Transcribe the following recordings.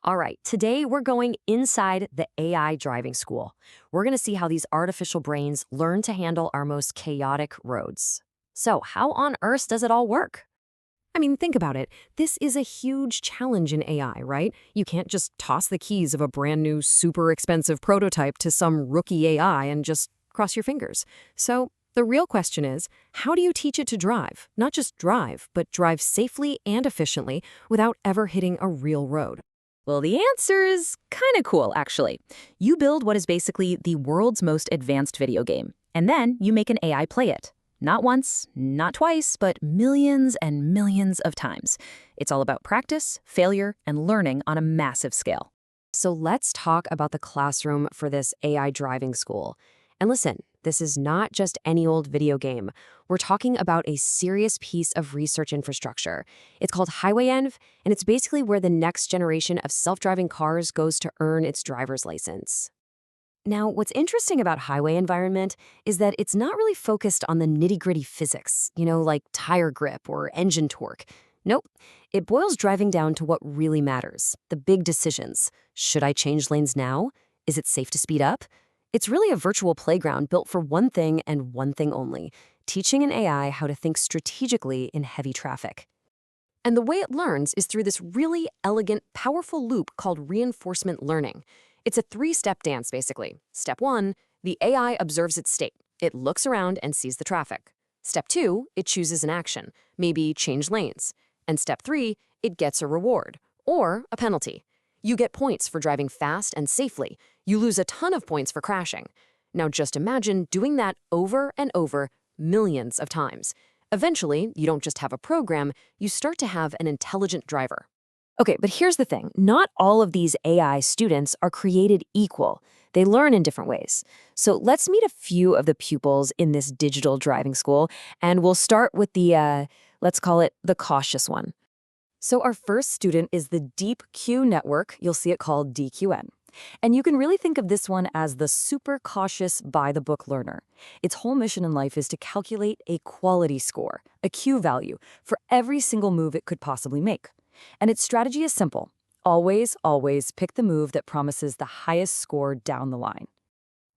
All right, today we're going inside the AI driving school. We're going to see how these artificial brains learn to handle our most chaotic roads. So, how on earth does it all work? I mean, think about it. This is a huge challenge in AI, right? You can't just toss the keys of a brand new, super expensive prototype to some rookie AI and just cross your fingers. So, the real question is, how do you teach it to drive? Not just drive, but drive safely and efficiently without ever hitting a real road. Well, the answer is kind of cool, actually. You build what is basically the world's most advanced video game, and then you make an AI play it. Not once, not twice, but millions and millions of times. It's all about practice, failure, and learning on a massive scale. So let's talk about the classroom for this AI driving school. And listen, this is not just any old video game. We're talking about a serious piece of research infrastructure. It's called highway.env, and it's basically where the next generation of self-driving cars goes to earn its driver's license. Now, what's interesting about highway environment is that it's not really focused on the nitty-gritty physics, like tire grip or engine torque. Nope, it boils driving down to what really matters, the big decisions. Should I change lanes now? Is it safe to speed up? It's really a virtual playground built for one thing and one thing only, teaching an AI how to think strategically in heavy traffic. And the way it learns is through this really elegant, powerful loop called reinforcement learning. It's a three-step dance, basically. Step 1, the AI observes its state. It looks around and sees the traffic. Step 2, it chooses an action, maybe change lanes. And Step 3, it gets a reward, or a penalty. You get points for driving fast and safely. You lose a ton of points for crashing. Now just imagine doing that over and over millions of times. Eventually, you don't just have a program, you start to have an intelligent driver. Okay, but here's the thing. Not all of these AI students are created equal. They learn in different ways. So let's meet a few of the pupils in this digital driving school, and we'll start with let's call it the cautious one. So our first student is the Deep Q network. You'll see it called DQN. And you can really think of this one as the super cautious by-the-book learner. Its whole mission in life is to calculate a quality score, a Q value, for every single move it could possibly make. And its strategy is simple. Always, always pick the move that promises the highest score down the line.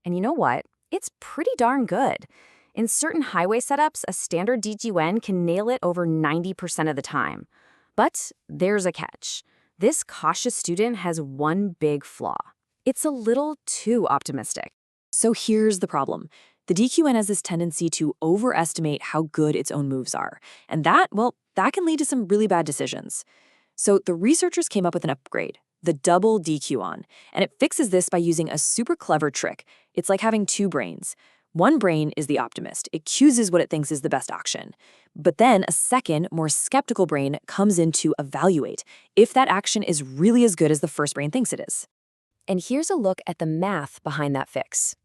And you know what? It's pretty darn good. In certain highway setups, a standard DQN can nail it over 90% of the time. But there's a catch. This cautious student has one big flaw. It's a little too optimistic. So here's the problem. The DQN has this tendency to overestimate how good its own moves are. And that can lead to some really bad decisions. So the researchers came up with an upgrade, the double DQN, and it fixes this by using a super clever trick. It's like having two brains. One brain is the optimist. It chooses what it thinks is the best action. But then a second, more skeptical brain comes in to evaluate if that action is really as good as the first brain thinks it is. And here's a look at the math behind that fix.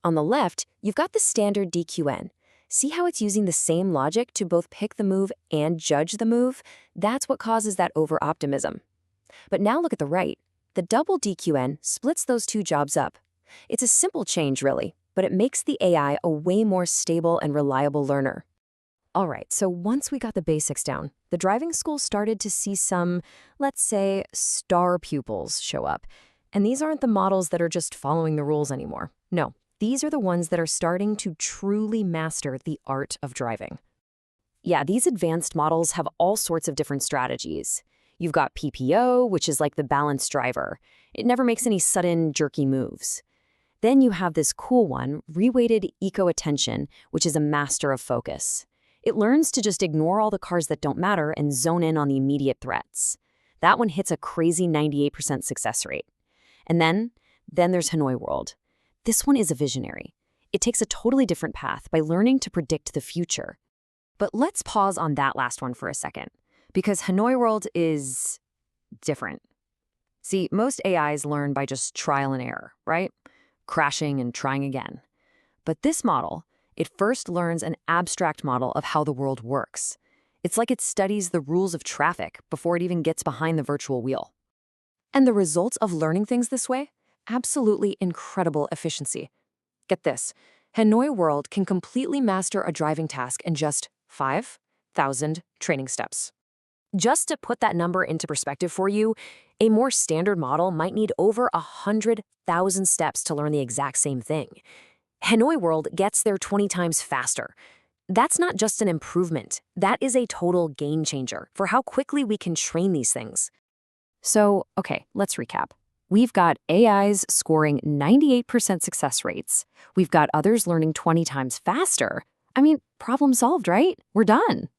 On the left, you've got the standard DQN. See how it's using the same logic to both pick the move and judge the move? That's what causes that over-optimism. But now look at the right. The double DQN splits those two jobs up. It's a simple change, really, but it makes the AI a way more stable and reliable learner. All right, so once we got the basics down, the driving school started to see some, let's say, star pupils show up. And these aren't the models that are just following the rules anymore. No, these are the ones that are starting to truly master the art of driving. Yeah, these advanced models have all sorts of different strategies. You've got PPO, which is like the balanced driver. It never makes any sudden, jerky moves. Then you have this cool one, reweighted eco-attention, which is a master of focus. It learns to just ignore all the cars that don't matter and zone in on the immediate threats. That one hits a crazy 98% success rate. And then there's Hanoi World. This one is a visionary. It takes a totally different path by learning to predict the future. But let's pause on that last one for a second, because Hanoi World is different. See, most AIs learn by just trial and error, right? Crashing and trying again. But this model, it first learns an abstract model of how the world works. It's like it studies the rules of traffic before it even gets behind the virtual wheel. And the results of learning things this way? Absolutely incredible efficiency. Get this, Hanoi World can completely master a driving task in just 5,000 training steps. Just to put that number into perspective for you, a more standard model might need over 100,000 steps to learn the exact same thing. Hanoi World gets there 20 times faster. That's not just an improvement, that is a total game changer for how quickly we can train these things. So, okay, let's recap. We've got AIs scoring 98% success rates. We've got others learning 20 times faster. I mean, problem solved, right? We're done.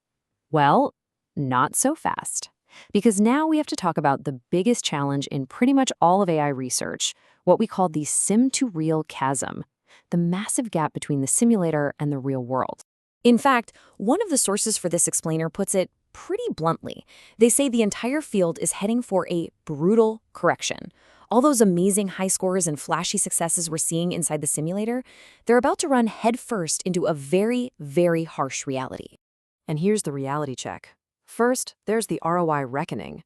Well, not so fast. Because now we have to talk about the biggest challenge in pretty much all of AI research, what we call the sim-to-real chasm, the massive gap between the simulator and the real world. In fact, one of the sources for this explainer puts it pretty bluntly. They say the entire field is heading for a brutal correction. All those amazing high scores and flashy successes we're seeing inside the simulator, they're about to run headfirst into a very, very harsh reality. And here's the reality check. First, there's the ROI reckoning.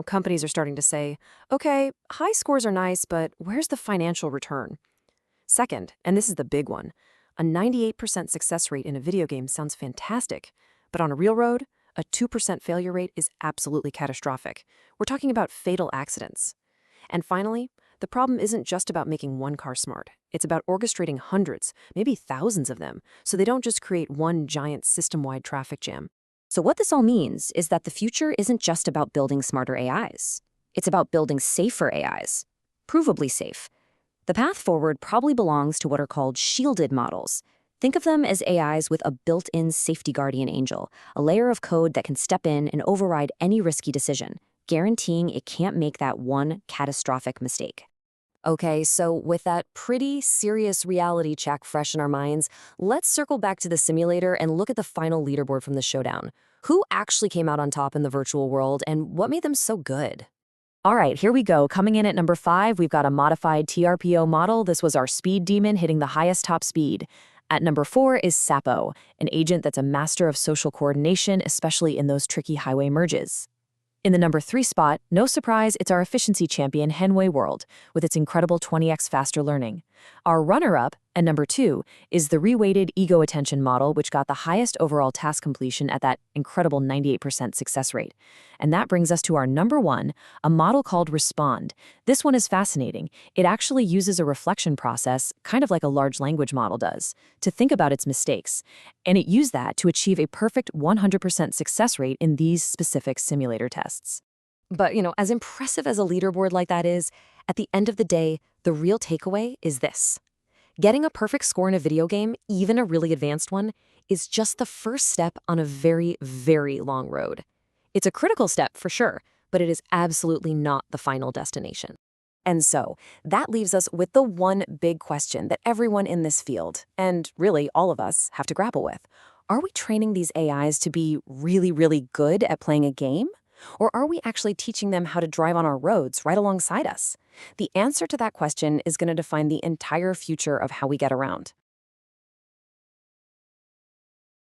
Companies are starting to say, okay, high scores are nice, but where's the financial return? Second, and this is the big one, a 98% success rate in a video game sounds fantastic, but on a real road, a 2% failure rate is absolutely catastrophic. We're talking about fatal accidents. And finally, the problem isn't just about making one car smart. It's about orchestrating hundreds, maybe thousands of them, so they don't just create one giant system-wide traffic jam. So what this all means is that the future isn't just about building smarter AIs. It's about building safer AIs, provably safe. The path forward probably belongs to what are called shielded models. Think of them as AIs with a built-in safety guardian angel, a layer of code that can step in and override any risky decision, guaranteeing it can't make that one catastrophic mistake. Okay, so with that pretty serious reality check fresh in our minds, let's circle back to the simulator and look at the final leaderboard from the showdown. Who actually came out on top in the virtual world, and what made them so good? All right, here we go. Coming in at number 5, we've got a modified TRPO model. This was our speed demon hitting the highest top speed. At number 4 is Sapo, an agent that's a master of social coordination, especially in those tricky highway merges. In the number 3 spot, no surprise, it's our efficiency champion, Hanoi World, with its incredible 20x faster learning. Our runner-up, at number 2, is the reweighted ego attention model, which got the highest overall task completion at that incredible 98% success rate. And that brings us to our number 1, a model called Respond. This one is fascinating. It actually uses a reflection process, kind of like a large language model does, to think about its mistakes. And it used that to achieve a perfect 100% success rate in these specific simulator tests. But, as impressive as a leaderboard like that is, at the end of the day, the real takeaway is this. Getting a perfect score in a video game, even a really advanced one, is just the first step on a very, very long road. It's a critical step for sure, but it is absolutely not the final destination. And so, that leaves us with the one big question that everyone in this field, and really all of us, have to grapple with. Are we training these AIs to be really, really good at playing a game? Or are we actually teaching them how to drive on our roads right alongside us? The answer to that question is going to define the entire future of how we get around.